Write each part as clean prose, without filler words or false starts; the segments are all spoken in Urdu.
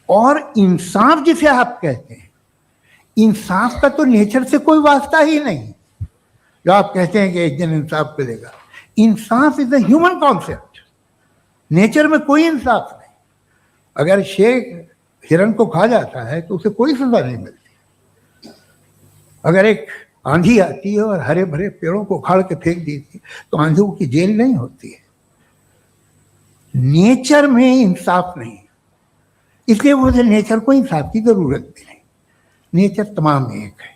اور انصاف جسے آپ کہتے ہیں، انصاف کا تو نیچر سے کوئی واسطہ ہی نہیں. جو آپ کہتے ہیں کہ ایک دن انصاف ملے گا، انصاف از اے ہیومن کانسیپٹ. نیچر میں کوئی انصاف نہیں. اگر شیر ہرن کو کھا جاتا ہے تو اسے کوئی سزا نہیں ملتی. اگر ایک آندھی آتی ہے اور ہرے بھرے پیڑوں کو اکھاڑ کے پھینک دیتی تو آندھیوں کی جیل نہیں ہوتی ہے. نیچر میں انصاف نہیں، اس لیے وہ نیچر کو انصاف کی ضرورت بھی نہیں. نیچر تمام ایک ہے.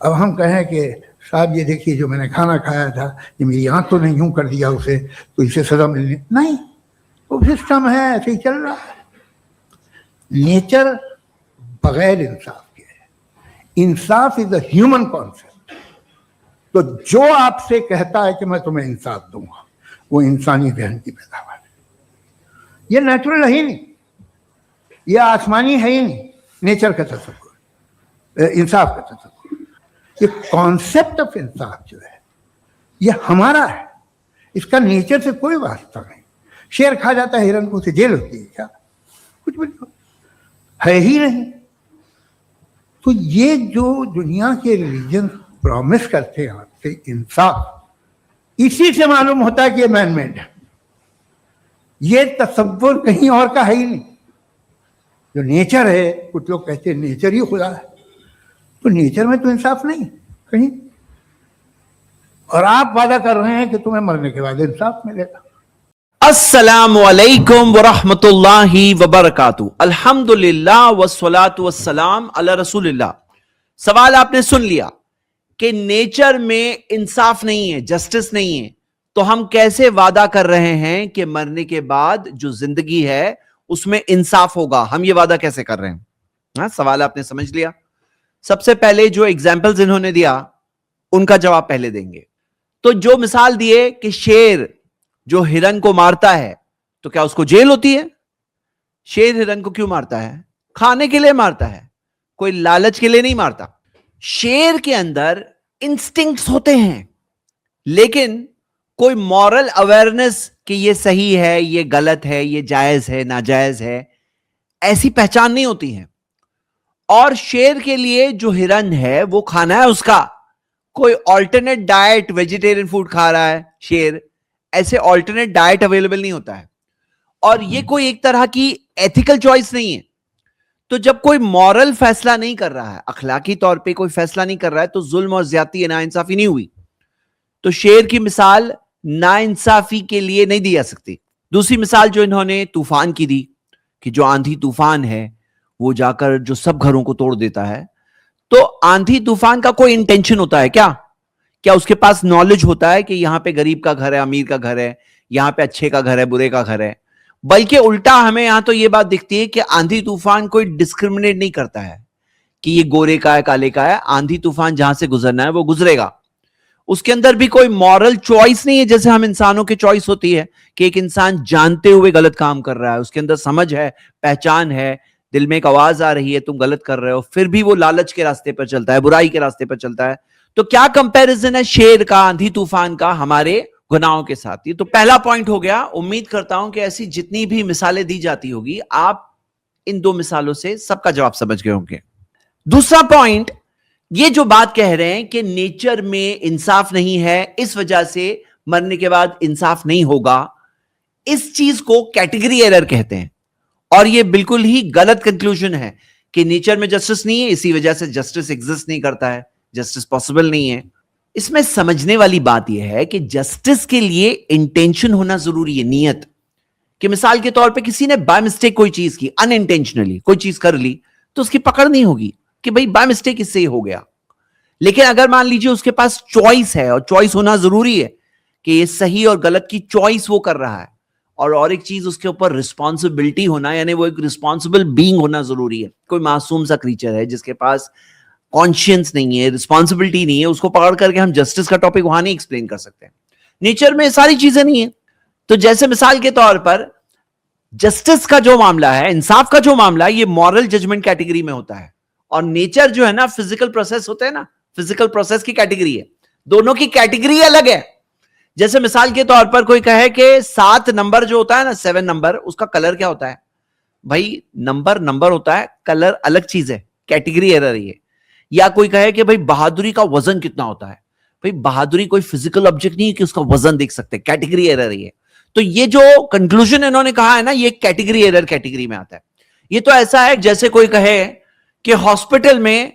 اب ہم کہیں کہ صاحب یہ دیکھیے جو میں نے کھانا کھایا تھا یہ میری آنکھ تو نہیں یوں کر دیا اسے تو اسے سزا ملنی نہیں. وہ سسٹم ہے، ایسے ہی چل رہا ہے. نیچر بغیر انصاف کے ہے. انصاف از اے ہیومن کانسیپٹ. تو جو آپ سے کہتا ہے کہ میں تمہیں انصاف دوں گا وہ انسانی ذہن کی پیداوار ہے. یہ نیچرل ہے ہی نہیں، یہ آسمانی ہے ہی نہیں. نیچر کا تصور، انصاف کا تصور، یہ کانسیپٹ آف انصاف جو ہے یہ ہمارا ہے. اس کا نیچر سے کوئی واسطہ نہیں. شیر کھا جاتا ہے ہرن کو، اسے جیل ہوتی ہے کیا؟ کچھ بھی ہے ہی نہیں. تو یہ جو دنیا کے ریلیجن پرومس کرتے ہیں آپ سے انصاف، اسی سے معلوم ہوتا ہے کہ یہ مین میڈ ہے. یہ تصور کہیں اور کا ہے ہی نہیں. جو نیچر ہے، کچھ لوگ کہتے ہیں نیچر ہی خدا ہے، تو نیچر میں تو انصاف نہیں کہیں. اور آپ وعدہ کر رہے ہیں کہ تمہیں مرنے کے بعد انصاف ملے گا. السلام علیکم ورحمۃ اللہ وبرکاتہ. الحمدللہ والصلاۃ والسلام علی رسول اللہ. سوال آپ نے سن لیا کہ نیچر میں انصاف نہیں ہے، جسٹس نہیں ہے، تو ہم کیسے وعدہ کر رہے ہیں کہ مرنے کے بعد جو زندگی ہے اس میں انصاف ہوگا؟ ہم یہ وعدہ کیسے کر رہے ہیں؟ ہاں، سوال آپ نے سمجھ لیا. سب سے پہلے جو ایگزامپلز انہوں نے دیا ان کا جواب پہلے دیں گے. تو جو مثال دیے کہ شیر جو ہرن کو مارتا ہے تو کیا اس کو جیل ہوتی ہے؟ شیر ہرن کو کیوں مارتا ہے؟ کھانے کے لیے مارتا ہے، کوئی لالچ کے لیے نہیں مارتا. شیر کے اندر انسٹنکٹس ہوتے ہیں لیکن کوئی مورل اویئرنس کہ یہ صحیح ہے، یہ غلط ہے، یہ جائز ہے، ناجائز ہے، ایسی پہچان نہیں ہوتی ہے. اور شیر کے لیے جو ہرن ہے وہ کھانا ہے اس کا. کوئی آلٹرنیٹ ڈائٹ، ویجیٹیرین فوڈ کھا رہا ہے شیر، ایسے آلٹرنیٹ ڈائٹ اویلیبل نہیں ہوتا ہے. اور یہ کوئی ایک طرح کی ایتھیکل چوائس نہیں ہے. تو جب کوئی مورل فیصلہ نہیں کر رہا ہے، اخلاقی طور پہ کوئی فیصلہ نہیں کر رہا ہے، تو ظلم اور زیادتی ناانصافی نہیں ہوئی. تو شیر کی مثال ناانصافی کے لیے نہیں دی جا سکتی. دوسری مثال جو انہوں نے طوفان کی دی کہ جو آندھی طوفان ہے وہ جا کر جو سب گھروں کو توڑ دیتا ہے، تو آندھی طوفان کا کوئی انٹینشن ہوتا ہے کیا اس کے پاس نالج ہوتا ہے کہ یہاں پہ غریب کا گھر ہے، امیر کا گھر ہے، یہاں پہ اچھے کا گھر ہے، برے کا گھر ہے؟ بلکہ الٹا ہمیں یہاں تو یہ بات دکھتی ہے کہ آندھی طوفان کوئی ڈسکریمنیٹ نہیں کرتا ہے کہ یہ گورے کا ہے، کالے کا ہے. آندھی طوفان جہاں سے گزرنا ہے وہ گزرے گا. اس کے اندر بھی کوئی مورل چوائس نہیں ہے جیسے ہم انسانوں کی چوائس ہوتی ہے کہ ایک انسان جانتے ہوئے غلط کام کر رہا ہے، اس کے اندر سمجھ ہے، پہچان ہے، دل میں ایک آواز آ رہی ہے تم غلط کر رہے ہو، پھر بھی وہ لالچ کے راستے پر چلتا ہے، برائی کے راستے پر چلتا ہے. تو کیا کمپیریزن ہے شیر کا، آندھی طوفان کا ہمارے گناہوں کے ساتھ؟ یہ تو پہلا پوائنٹ ہو گیا. امید کرتا ہوں کہ ایسی جتنی بھی مثالیں دی جاتی ہوگی آپ ان دو مثالوں سے سب کا جواب سمجھ گئے ہوں گے. دوسرا پوائنٹ، یہ جو بات کہہ رہے ہیں کہ نیچر میں انصاف نہیں ہے اس وجہ سے مرنے کے بعد انصاف نہیں ہوگا، اس چیز کو کیٹیگری ایرر کہتے ہیں. اور یہ بالکل ہی غلط کنکلوژن ہے کہ نیچر میں جسٹس نہیں ہے اسی وجہ سے جسٹس ایگزسٹ نہیں کرتا ہے، جسٹس پاسبل نہیں ہے. اس میں سمجھنے والی بات یہ ہے کہ جسٹس کے لیے انٹینشن ہونا ضروری ہے، نیت. کہ مثال کے طور پہ کسی نے بائی مسٹیک کوئی چیز کی، ان انٹینشنلی کوئی چیز کر لی تو اس کی پکڑ نہیں ہوگی کہ بھئی بائی مسٹیک اس سے یہ ہو گیا. لیکن اگر مان لیجیے اس کے پاس چوائس ہے، اور چوائس ہونا ضروری ہے کہ یہ صحیح اور غلط کی چوائس وہ کر رہا ہے، اور ایک چیز اس کے اوپر رسپانسبلٹی ہونا، یعنی وہ ایک رسپانسبل بینگ ہونا ضروری ہے. کوئی معصوم سا کریچر ہے جس کے پاس کانشینس نہیں ہے، رسپانسبلٹی نہیں ہے، اس کو پکڑ کر کے ہم جسٹس کا ٹاپک وہاں نہیں ایکسپلین کر سکتے. نیچر میں ساری چیزیں نہیں ہیں. تو جیسے مثال کے طور پر جسٹس کا جو معاملہ ہے، انصاف کا جو معاملہ ہے، یہ مورل ججمنٹ کیٹیگری میں ہوتا ہے. اور نیچر جو ہے نا، فزیکل پروسیس ہوتا ہے نا، فزیکل پروسیس کی کیٹیگری ہے. دونوں کی کیٹیگری الگ ہے. جیسے مثال کے طور پر کوئی کہے کہ 7 نمبر جو ہوتا ہے نا، 7 نمبر، اس کا کلر کیا ہوتا ہے؟ بھائی نمبر ہوتا ہے, کلر الگ چیز ہے, کیٹیگری ایرر ہے یہ. یا کوئی کہے کہ بھائی بہادری کا وزن کتنا ہوتا ہے, بھائی بہادری کوئی فزیکل آبجیکٹ نہیں ہے کہ اس کا وزن دیکھ سکتے, کیٹیگری ایرر ہے. تو یہ جو کنکلوژن انہوں نے کہا ہے نا, یہ کیٹیگری ایرر کیٹیگری میں آتا ہے. یہ تو ایسا ہے جیسے کوئی کہے کہ ہاسپٹل میں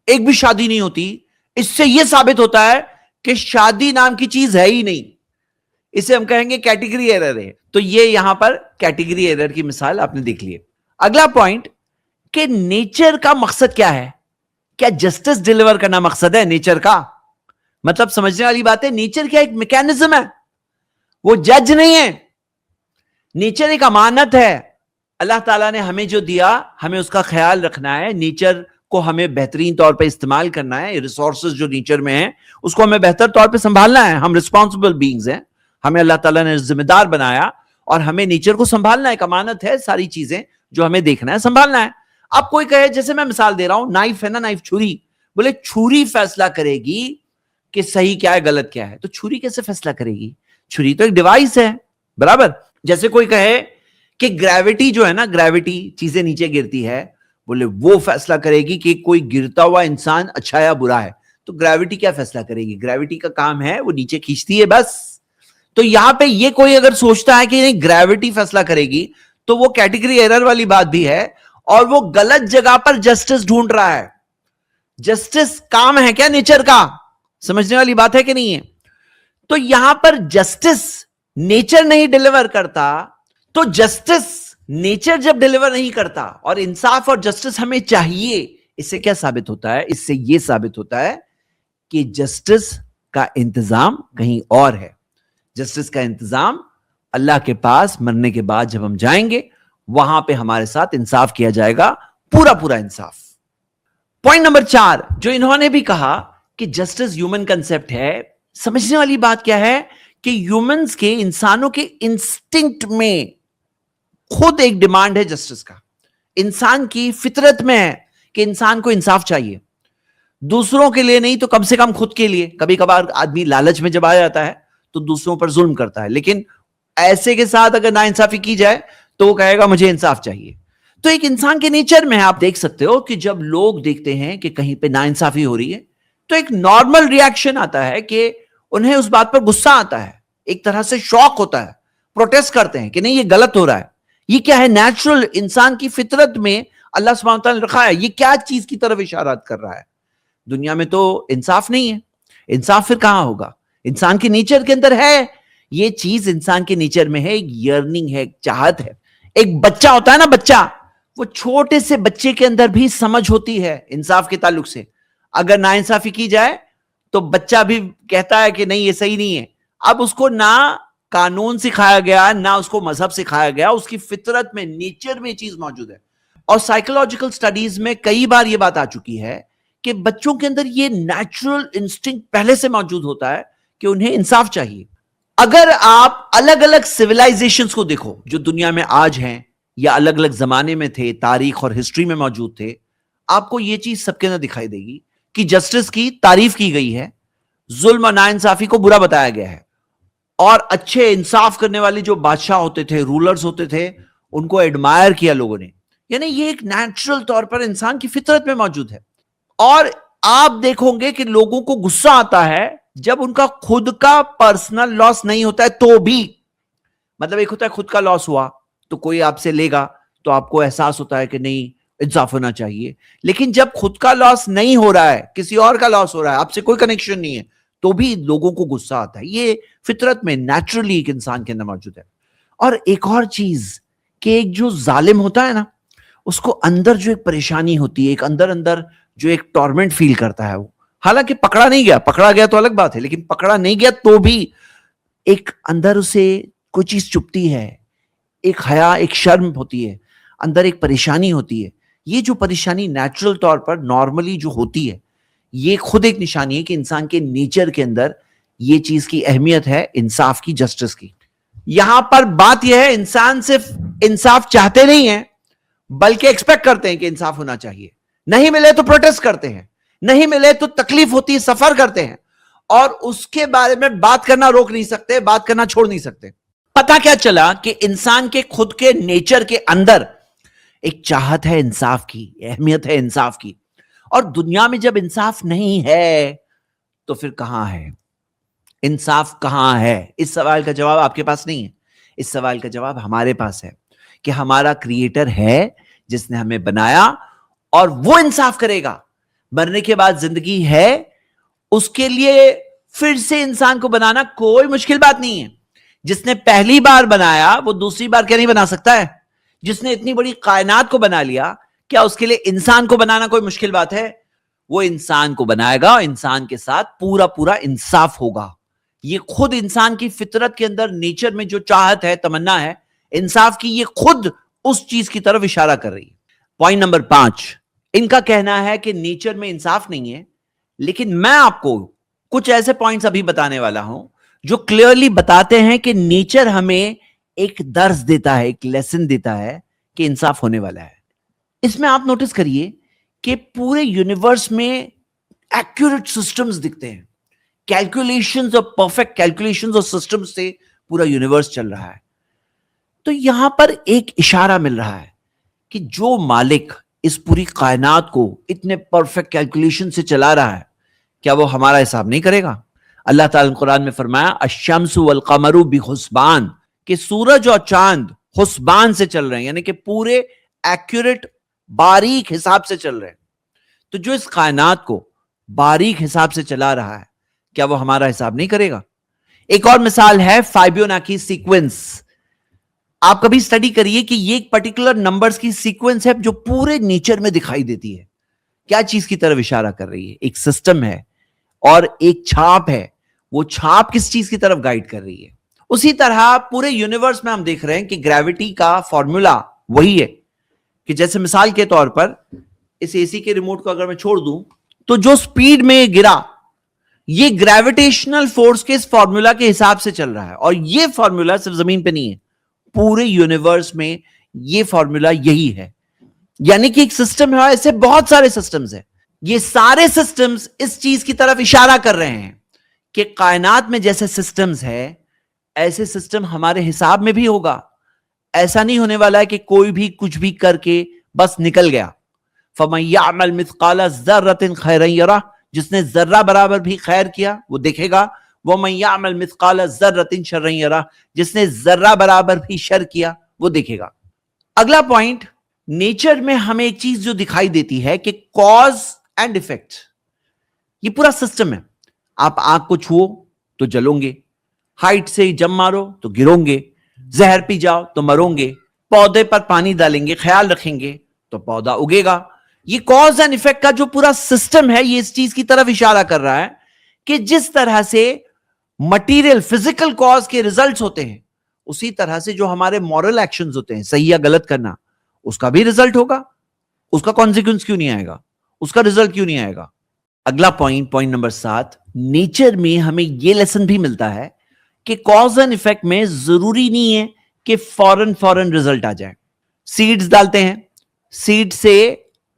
ایک بھی شادی نہیں ہوتی, اس سے یہ ثابت ہوتا ہے کہ شادی نام کی چیز ہے ہی نہیں, اسے ہم کہیں گے کیٹیگری ایرر ہے. تو یہ یہاں پر کیٹیگری ایرر کی مثال آپ نے دیکھ لی. اگلا پوائنٹ کہ نیچر کا مقصد کیا ہے, کیا جسٹس ڈیلیور کرنا مقصد ہے نیچر کا؟ مطلب سمجھنے والی بات ہے, نیچر کیا ایک میکینزم ہے, وہ جج نہیں ہے. نیچر ایک امانت ہے, اللہ تعالیٰ نے ہمیں جو دیا ہمیں اس کا خیال رکھنا ہے. نیچر کو ہمیں بہترین طور پہ استعمال کرنا ہے. ریسورسز جو نیچر میں ہیں اس کو ہمیں بہتر طور پہ سنبھالنا ہے. ہم ریسپانسبل بینگز ہیں, ہمیں اللہ تعالیٰ نے ذمہ دار بنایا اور ہمیں نیچر کو سنبھالنا ہے. ایک امانت ہے, ساری چیزیں جو ہمیں دیکھنا ہے سنبھالنا ہے. اب کوئی کہے, جیسے میں مثال دے رہا ہوں, نائف ہے نا, نائف, چھری, بولے چھری فیصلہ کرے گی کہ صحیح کیا ہے غلط کیا ہے. تو چھری کیسے فیصلہ کرے گی؟ چھری تو ایک ڈیوائس ہے, برابر. جیسے کوئی کہے کہ گریوٹی جو ہے نا, گریوٹی چیزیں نیچے گرتی ہے, بولے وہ فیصلہ کرے گی کہ کوئی گرتا ہوا انسان اچھا یا برا ہے. تو گریوٹی کیا فیصلہ کرے گی؟ گریوٹی کا کام ہے وہ نیچے کھینچتی ہے بس. تو یہاں پہ یہ کوئی اگر سوچتا ہے کہ نہیں گریوٹی فیصلہ کرے گی تو وہ کیٹیگری ایرر والی بات بھی ہے, اور وہ غلط جگہ پر جسٹس ڈھونڈ رہا ہے. جسٹس کام ہے کیا نیچر کا؟ سمجھنے والی بات ہے کہ نہیں ہے؟ تو یہاں پر جسٹس نیچر نہیں ڈیلیور کرتا, تو جسٹس نیچر جب ڈیلیور نہیں کرتا اور انصاف اور جسٹس ہمیں چاہیے, اس سے کیا ثابت ہوتا ہے؟ اس سے یہ ثابت ہوتا ہے کہ جسٹس کا انتظام کہیں اور ہے. جسٹس کا انتظام اللہ کے پاس مرنے کے بعد جب ہم جائیں گے وہاں پہ ہمارے ساتھ انصاف کیا جائے گا, پورا پورا انصاف. پوائنٹ نمبر 4 جو انہوں نے بھی کہا کہ جسٹس ہیومن کنسپٹ ہے. سمجھنے والی بات کیا ہے کہ ہیومنز کے, انسانوں کے انسٹنکٹ میں خود ایک ڈیمانڈ ہے جسٹس کا. انسان کی فطرت میں ہے کہ انسان کو انصاف چاہیے, دوسروں کے لیے نہیں تو کم سے کم خود کے لیے. کبھی کبھار آدمی لالچ میں جب آ جاتا ہے تو دوسروں پر ظلم کرتا ہے, لیکن ایسے کے ساتھ اگر ناانصافی کی جائے تو وہ کہے گا مجھے انصاف چاہیے. تو ایک انسان کے نیچر میں آپ دیکھ سکتے ہو کہ جب لوگ دیکھتے ہیں کہ کہیں پہ ناانصافی ہو رہی ہے تو ایک نارمل ریاکشن آتا ہے کہ انہیں اس بات پر غصہ آتا ہے, ایک طرح سے شوق ہوتا ہے, پروٹیسٹ کرتے ہیں کہ نہیں یہ غلط ہو رہا ہے. یہ کیا ہے؟ نیچرل انسان کی فطرت میں اللہ سبحانہ وتعالی نے رکھا ہے. یہ کیا چیز کی طرف اشارات کر رہا ہے؟ دنیا میں تو انصاف نہیں ہے. انصاف پھر کہاں ہوگا؟ انسان کے نیچر کے اندر ہے یہ چیز, انسان کے نیچر میں ہے, ایک یرننگ ہے, ایک چاہت ہے. ایک بچہ ہوتا ہے نا, بچہ, وہ چھوٹے سے بچے کے اندر بھی سمجھ ہوتی ہے انصاف کے تعلق سے. اگر ناانصافی کی جائے تو بچہ بھی کہتا ہے کہ نہیں یہ صحیح نہیں ہے. اب اس کو نہ قانون سکھایا گیا نہ اس کو مذہب سکھایا گیا, اس کی فطرت میں, نیچر میں چیز موجود ہے. اور سائیکولوجیکل سٹڈیز میں کئی بار یہ بات آ چکی ہے کہ بچوں کے اندر یہ نیچرل انسٹنکٹ پہلے سے موجود ہوتا ہے کہ انہیں انصاف چاہیے. اگر آپ الگ الگ سویلائزیشنز کو دیکھو جو دنیا میں آج ہیں یا الگ الگ زمانے میں تھے, تاریخ اور ہسٹری میں موجود تھے, آپ کو یہ چیز سب کے اندر دکھائی دے گی کہ جسٹس کی تعریف کی گئی ہے, ظلم اور ناانصافی کو برا بتایا گیا ہے, اور اچھے انصاف کرنے والے جو بادشاہ ہوتے تھے, رولرز ہوتے تھے, ان کو ایڈمائر کیا لوگوں نے. یعنی یہ ایک نیچرل طور پر انسان کی فطرت میں موجود ہے. اور آپ دیکھو گے کہ لوگوں کو غصہ آتا ہے جب ان کا خود کا پرسنل لاس نہیں ہوتا ہے تو بھی. مطلب ایک ہوتا ہے خود کا لاس ہوا تو کوئی آپ سے لے گا تو آپ کو احساس ہوتا ہے کہ نہیں انصاف ہونا چاہیے, لیکن جب خود کا لاس نہیں ہو رہا ہے, کسی اور کا لاس ہو رہا ہے, آپ سے کوئی کنیکشن نہیں ہے, تو بھی لوگوں کو غصہ آتا ہے. یہ فطرت میں نیچرلی ایک انسان کے اندر موجود ہے. اور ایک اور چیز کہ ایک جو ظالم ہوتا ہے نا, اس کو اندر جو ایک پریشانی ہوتی ہے, ایک اندر جو ایک ٹورمنٹ فیل کرتا ہے وہ, حالانکہ پکڑا نہیں گیا, پکڑا گیا تو الگ بات ہے, لیکن پکڑا نہیں گیا تو بھی ایک اندر اسے کوئی چیز چپتی ہے, ایک حیا, ایک شرم ہوتی ہے, اندر ایک پریشانی ہوتی ہے. یہ جو پریشانی نیچرل طور پر نارملی جو ہوتی ہے, یہ خود ایک نشانی ہے کہ انسان کے نیچر کے اندر یہ چیز کی اہمیت ہے, انصاف کی, جسٹس کی. یہاں پر بات یہ ہے انسان صرف انصاف چاہتے نہیں ہیں بلکہ ایکسپیکٹ کرتے ہیں کہ انصاف ہونا چاہیے. نہیں ملے تو پروٹیسٹ کرتے ہیں, نہیں ملے تو تکلیف ہوتی ہے, سفر کرتے ہیں, اور اس کے بارے میں بات کرنا روک نہیں سکتے, بات کرنا چھوڑ نہیں سکتے. پتا کیا چلا کہ انسان کے خود کے نیچر کے اندر ایک چاہت ہے انصاف کی، اہمیت ہے انصاف کی. اور دنیا میں جب انصاف نہیں ہے تو پھر کہاں ہے انصاف؟ کہاں ہے؟ اس سوال کا جواب آپ کے پاس نہیں ہے. اس سوال کا جواب ہمارے پاس ہے کہ ہمارا کریٹر ہے جس نے ہمیں بنایا اور وہ انصاف کرے گا. مرنے کے بعد زندگی ہے، اس کے لیے پھر سے انسان کو بنانا کوئی مشکل بات نہیں ہے. جس نے پہلی بار بنایا وہ دوسری بار کیا نہیں بنا سکتا ہے؟ جس نے اتنی بڑی کائنات کو بنا لیا، کیا اس کے لیے انسان کو بنانا کوئی مشکل بات ہے؟ وہ انسان کو بنائے گا، انسان کے ساتھ پورا پورا انصاف ہوگا. یہ خود انسان کی فطرت کے اندر، نیچر میں جو چاہت ہے، تمنا ہے انصاف کی، یہ خود اس چیز کی طرف اشارہ کر رہی ہے. پوائنٹ نمبر 5، ان کا کہنا ہے کہ نیچر میں انصاف نہیں ہے، لیکن میں آپ کو کچھ ایسے پوائنٹس ابھی بتانے والا ہوں جو کلیئرلی بتاتے ہیں کہ نیچر ہمیں ایک درس دیتا ہے، ایک لیسن دیتا ہے کہ انصاف ہونے والا ہے. اس میں آپ نوٹس کریے کہ پورے یونیورس میں ایکوریٹ سسٹمز دکھتے ہیں، کیلکولیشنز اور پرفیکٹ کیلکولیشنز اور سسٹمز سے پورا یونیورس چل رہا ہے. تو یہاں پر ایک اشارہ مل رہا ہے کہ جو مالک اس پوری کائنات کو اتنے پرفیکٹ کیلکولیشن سے چلا رہا ہے، کیا وہ ہمارا حساب نہیں کرے گا؟ اللہ تعالیٰ نے قرآن میں فرمایا الشمس والقمر بحسبان، کہ سورج اور چاند حسبان سے چل رہے ہیں، یعنی کہ پورے ایکوریٹ باریک حساب سے چل رہے ہیں. تو جو اس کائنات کو باریک حساب سے چلا رہا ہے، کیا وہ ہمارا حساب نہیں کرے گا؟ ایک اور مثال ہے فائبوناچی سیکوینس. آپ کبھی اسٹڈی کریے کہ یہ ایک پرٹیکولر نمبرز کی سیکوینس ہے جو پورے نیچر میں دکھائی دیتی ہے. کیا چیز کی طرف اشارہ کر رہی ہے؟ ایک سسٹم ہے اور ایک چھاپ ہے. وہ چھاپ کس چیز کی طرف گائیڈ کر رہی ہے؟ اسی طرح پورے یونیورس میں ہم دیکھ رہے ہیں کہ گریوٹی کا فارمولا وہی ہے کہ جیسے مثال کے طور پر اس اے سی کے ریموٹ کو اگر میں چھوڑ دوں تو جو سپیڈ میں گرا، یہ گریویٹیشنل فورس کے اس فارمولا کے حساب سے چل رہا ہے. اور یہ فارمولا صرف زمین پہ نہیں ہے، پورے یونیورس میں یہ فارمولا یہی ہے. یعنی کہ ایک سسٹم ہے، ایسے بہت سارے سسٹمز ہیں. یہ سارے سسٹمز اس چیز کی طرف اشارہ کر رہے ہیں کہ کائنات میں جیسے سسٹمز ہے، ایسے سسٹم ہمارے حساب میں بھی ہوگا. ایسا نہیں ہونے والا ہے کہ کوئی بھی کچھ بھی کر کے بس نکل گیا. فَمَن يَعْمَلْ مِثْقَالَ ذَرَّةٍ خَيْرًا يَرَهُ، جس نے ذرہ برابر بھی خیر کیا وہ دیکھے گا. وَمَن يَعْمَلْ مِثْقَالَ ذَرَّةٍ شَرًّا يَرَهُ، جس نے ذرہ برابر بھی شر کیا وہ دیکھے گا. اگلا پوائنٹ، نیچر میں ہمیں ایک چیز جو دکھائی دیتی ہے کہ کاز اینڈ ایفیکٹ، یہ پورا سسٹم ہے. آپ آگ کو چھو تو جلو گے، ہائٹ سے جم مارو تو گرو گے، زہر پی جاؤ تو مرو گے، پودے پر پانی ڈالیں گے، خیال رکھیں گے تو پودا اگے گا. یہ کاز اینڈ ایفیکٹ کا جو پورا سسٹم ہے، یہ اس چیز کی طرف اشارہ کر رہا ہے کہ جس طرح سے مٹیریل فزیکل کاز کے ریزلٹس ہوتے ہیں، اسی طرح سے جو ہمارے مورل ایکشنز ہوتے ہیں، صحیح یا غلط کرنا، اس کا بھی ریزلٹ ہوگا. اس کا کانسیکوینس کیوں نہیں آئے گا؟ اس کا ریزلٹ کیوں نہیں آئے گا؟ اگلا پوائنٹ نمبر 7، نیچر میں ہمیں یہ لیسن بھی ملتا ہے کہ کاز اینڈ ایفیکٹ میں ضروری نہیں ہے کہ فوراً ریزلٹ آ جائے. سیڈز ڈالتے ہیں، سیڈ سے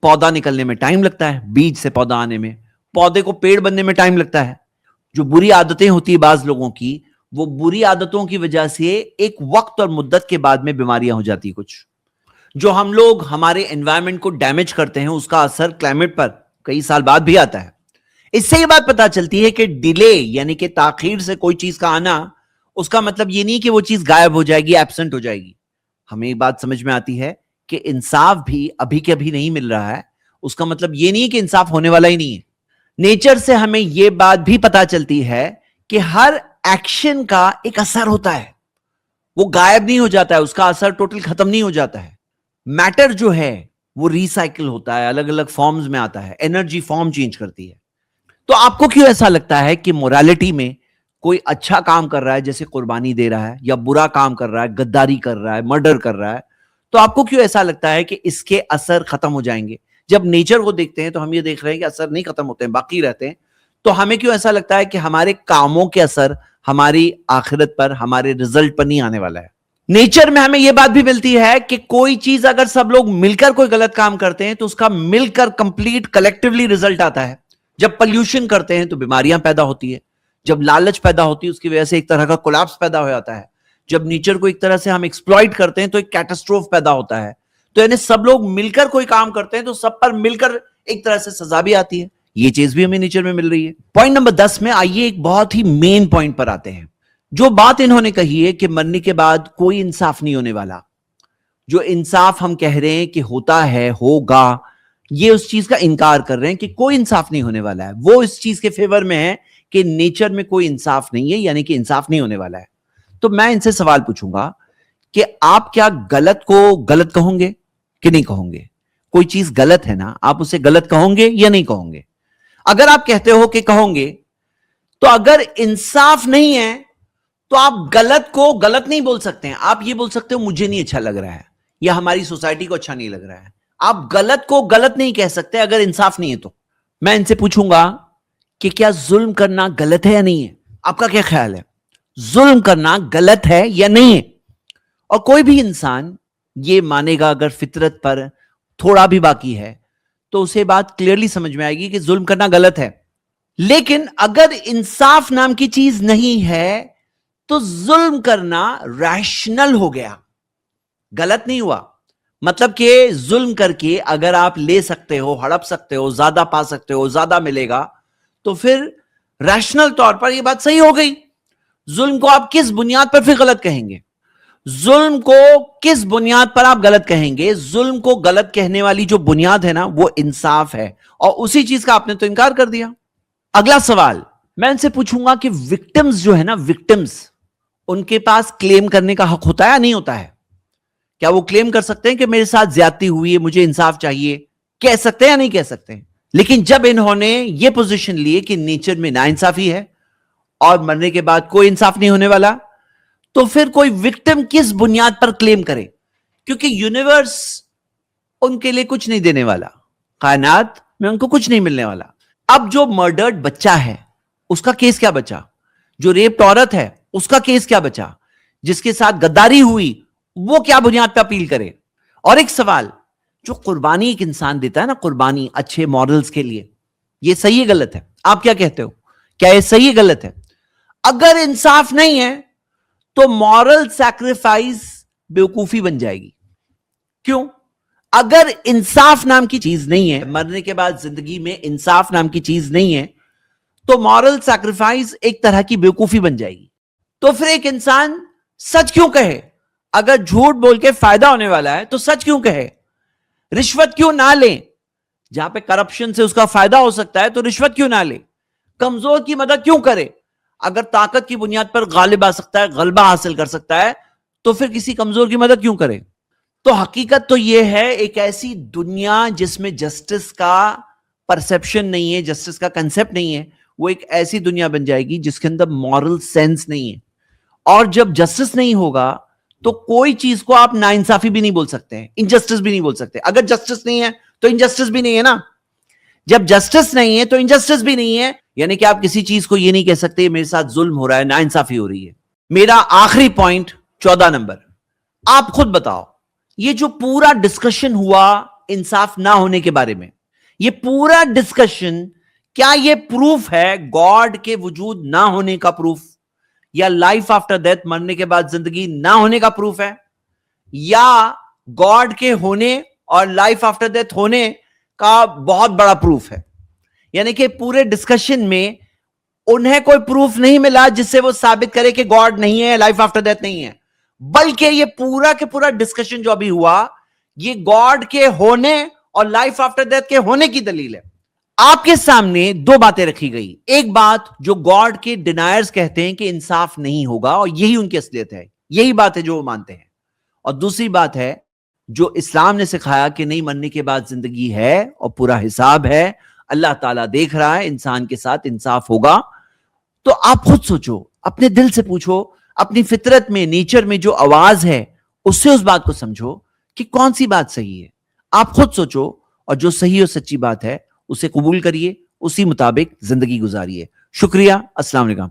پودا نکلنے میں ٹائم لگتا ہے، بیج سے پودا آنے میں، پودے کو پیڑ بننے میں ٹائم لگتا ہے. جو بری عادتیں ہوتی ہیں بعض لوگوں کی، وہ بری عادتوں کی وجہ سے ایک وقت اور مدت کے بعد میں بیماریاں ہو جاتی. کچھ جو ہم لوگ ہمارے انوائرمنٹ کو ڈیمیج کرتے ہیں، اس کا اثر کلائمیٹ پر کئی سال بعد بھی آتا ہے. اس سے یہ بات پتا چلتی ہے کہ ڈیلے یعنی کہ تاخیر سے کوئی چیز کا آنا، اس کا مطلب یہ نہیں کہ وہ چیز غائب ہو جائے گی، ایبسنٹ ہو جائے گی. ہمیں یہ بات سمجھ میں آتی ہے کہ انصاف بھی ابھی کے ابھی نہیں مل رہا ہے، اس کا مطلب یہ نہیں کہ انصاف ہونے والا ہی نہیں ہے. نیچر سے ہمیں یہ بات بھی پتا چلتی ہے کہ ہر ایکشن کا ایک اثر ہوتا ہے، وہ غائب نہیں ہو جاتا ہے، اس کا اثر ٹوٹل ختم نہیں ہو جاتا ہے. میٹر جو ہے وہ ریسائیکل ہوتا ہے، الگ الگ فارمز میں آتا ہے، انرجی فارم چینج کرتی ہے. تو آپ کو کیوں ایسا لگتا ہے کہ مورالیٹی میں کوئی اچھا کام کر رہا ہے جیسے قربانی دے رہا ہے، یا برا کام کر رہا ہے، غداری کر رہا ہے، مرڈر کر رہا ہے، تو آپ کو کیوں ایسا لگتا ہے کہ اس کے اثر ختم ہو جائیں گے؟ جب نیچر کو دیکھتے ہیں تو ہم یہ دیکھ رہے ہیں کہ اثر نہیں ختم ہوتے ہیں، باقی رہتے ہیں. تو ہمیں کیوں ایسا لگتا ہے کہ ہمارے کاموں کے اثر ہماری آخرت پر، ہمارے رزلٹ پر نہیں آنے والا ہے؟ نیچر میں ہمیں یہ بات بھی ملتی ہے کہ کوئی چیز اگر سب لوگ مل کر کوئی غلط کام کرتے ہیں تو اس کا مل کر کمپلیٹ کلیکٹیولی رزلٹ آتا ہے. جب پلیوشن کرتے ہیں تو بیماریاں پیدا ہوتی ہے، جب لالچ پیدا ہوتی ہے اس کی وجہ سے ایک طرح کا کولاپس پیدا ہو جاتا ہے، جب نیچر کو ایک طرح سے ہم ایکسپلائٹ کرتے ہیں تو ایک کیٹاسٹروف پیدا ہوتا ہے. تو یعنی سب لوگ مل کر کوئی کام کرتے ہیں تو سب پر مل کر ایک طرح سے سزا بھی آتی ہے. یہ چیز بھی ہمیں نیچر میں مل رہی ہے. پوائنٹ نمبر 10 میں آئیے ایک بہت ہی مین پوائنٹ پر آتے ہیں. جو بات انہوں نے کہی ہے کہ مرنے کے بعد کوئی انصاف نہیں ہونے والا, جو انصاف ہم کہہ رہے ہیں کہ ہوتا ہے, ہوگا, یہ اس چیز کا انکار کر رہے ہیں کہ کوئی انصاف نہیں ہونے والا ہے. وہ اس چیز کے فیور میں ہے کہ نیچر میں کوئی انصاف نہیں ہے, یعنی کہ انصاف نہیں ہونے والا ہے. تو میں ان سے سوال پوچھوں گا کہ آپ کیا غلط کو غلط کہوں گے کہ نہیں کہوں گے؟ کوئی چیز غلط ہے نا, آپ اسے غلط کہوں گے یا نہیں کہوں گے؟ اگر آپ کہتے ہو کہ کہوں گے, تو اگر انصاف نہیں ہے تو آپ غلط کو غلط نہیں بول سکتے ہیں. آپ یہ بول سکتے ہو مجھے نہیں اچھا لگ رہا ہے یا ہماری سوسائٹی کو اچھا نہیں لگ رہا ہے. آپ غلط کو غلط نہیں کہہ سکتے اگر انصاف نہیں ہے. تو میں ان سے پوچھوں گا کہ کیا ظلم کرنا غلط ہے یا نہیں ہے؟ آپ کا کیا خیال ہے؟ ظلم کرنا غلط ہے یا نہیں ہے؟ اور کوئی بھی انسان یہ مانے گا اگر فطرت پر تھوڑا بھی باقی ہے تو اسے بات کلیئرلی سمجھ میں آئے گی کہ ظلم کرنا غلط ہے. لیکن اگر انصاف نام کی چیز نہیں ہے تو ظلم کرنا ریشنل ہو گیا, غلط نہیں ہوا. مطلب کہ ظلم کر کے اگر آپ لے سکتے ہو, ہڑپ سکتے ہو, زیادہ پا سکتے ہو, زیادہ ملے گا, تو پھر ریشنل طور پر یہ بات صحیح ہو گئی. ظلم کو آپ کس بنیاد پر پھر غلط کہیں گے؟ ظلم کو کس بنیاد پر آپ غلط کہیں گے؟ ظلم کو غلط کہنے والی جو بنیاد ہے نا وہ انصاف ہے, اور اسی چیز کا آپ نے تو انکار کر دیا. اگلا سوال میں ان سے پوچھوں گا کہ وکٹمز جو ہے نا, وکٹمز, ان کے پاس کلیم کرنے کا حق ہوتا ہے یا نہیں ہوتا ہے؟ کیا وہ کلیم کر سکتے ہیں کہ میرے ساتھ زیادتی ہوئی ہے, مجھے انصاف چاہیے؟ کہہ سکتے ہیں یا نہیں کہہ سکتے؟ لیکن جب انہوں نے یہ پوزیشن لی کہ نیچر میں ناانصافی ہے اور مرنے کے بعد کوئی انصاف نہیں ہونے والا, تو پھر کوئی وکٹم کس بنیاد پر کلیم کرے؟ کیونکہ یونیورس ان کے لیے کچھ نہیں دینے والا, کائنات میں ان کو کچھ نہیں ملنے والا. اب جو مرڈرڈ بچہ ہے اس کا کیس کیا بچا؟ جو ریپڈ عورت ہے اس کا کیس کیا بچا؟ جس کے ساتھ غداری ہوئی وہ کیا بنیاد پہ اپیل کرے؟ اور ایک سوال, جو قربانی ایک انسان دیتا ہے نا, قربانی اچھے مورلز کے لیے, یہ صحیح ہے غلط ہے؟ آپ کیا کہتے ہو, کیا یہ صحیح ہے غلط ہے؟ اگر انصاف نہیں ہے تو مورل سیکریفائس بیوقوفی بن جائے گی. کیوں؟ اگر انصاف نام کی چیز نہیں ہے, مرنے کے بعد زندگی میں انصاف نام کی چیز نہیں ہے, تو مورل سیکریفائس ایک طرح کی بیوقوفی بن جائے گی. تو پھر ایک انسان سچ کیوں کہے؟ اگر جھوٹ بول کے فائدہ ہونے والا ہے تو سچ کیوں کہے؟ رشوت کیوں نہ لیں؟ جہاں پہ کرپشن سے اس کا فائدہ ہو سکتا ہے تو رشوت کیوں نہ لے؟ کمزور کی مدد کیوں کرے؟ اگر طاقت کی بنیاد پر غالب آ سکتا ہے, غلبہ حاصل کر سکتا ہے, تو پھر کسی کمزور کی مدد کیوں کرے؟ تو حقیقت تو یہ ہے, ایک ایسی دنیا جس میں جسٹس کا پرسپشن نہیں ہے, جسٹس کا کنسپٹ نہیں ہے, وہ ایک ایسی دنیا بن جائے گی جس کے اندر مورل سینس نہیں ہے. اور جب جسٹس نہیں ہوگا تو کوئی چیز کو آپ ناانصافی بھی نہیں بول سکتے ہیں, انجسٹس بھی نہیں بول سکتے. اگر جسٹس نہیں ہے تو انجسٹس بھی نہیں ہے نا, جب جسٹس نہیں ہے تو انجسٹس بھی نہیں ہے, یعنی کہ آپ کسی چیز کو یہ نہیں کہہ سکتے میرے ساتھ ظلم ہو رہا ہے, ناانصافی ہو رہی ہے. میرا آخری پوائنٹ 14 نمبر, آپ خود بتاؤ, یہ جو پورا ڈسکشن ہوا انصاف نہ ہونے کے بارے میں, یہ پورا ڈسکشن کیا یہ پروف ہے گاڈ کے وجود نہ ہونے کا پروف, یا لائف آفٹر ڈیتھ, مرنے کے بعد زندگی نہ ہونے کا پروف ہے, یا گاڈ کے ہونے اور لائف آفٹر ڈیتھ ہونے کا بہت بڑا پروف ہے؟ یعنی کہ پورے ڈسکشن میں انہیں کوئی پروف نہیں ملا جس سے وہ ثابت کرے کہ گاڈ نہیں ہے, لائف آفٹر ڈیتھ نہیں ہے, بلکہ یہ پورا کے پورا ڈسکشن جو ابھی ہوا یہ گاڈ کے ہونے اور لائف آفٹر ڈیتھ کے ہونے کی دلیل ہے. آپ کے سامنے دو باتیں رکھی گئی, ایک بات جو گاڈ کے ڈینائرز کہتے ہیں کہ انصاف نہیں ہوگا اور یہی ان کی اصلیت ہے, یہی بات ہے جو وہ مانتے ہیں, اور دوسری بات ہے جو اسلام نے سکھایا کہ نہیں, مرنے کے بعد زندگی ہے اور پورا حساب ہے, اللہ تعالیٰ دیکھ رہا ہے, انسان کے ساتھ انصاف ہوگا. تو آپ خود سوچو, اپنے دل سے پوچھو, اپنی فطرت میں, نیچر میں جو آواز ہے اس سے اس بات کو سمجھو کہ کون سی بات صحیح ہے. آپ خود سوچو اور جو صحیح اور سچی بات ہے اسے قبول کریے, اسی مطابق زندگی گزاریے. شکریہ. السلام علیکم.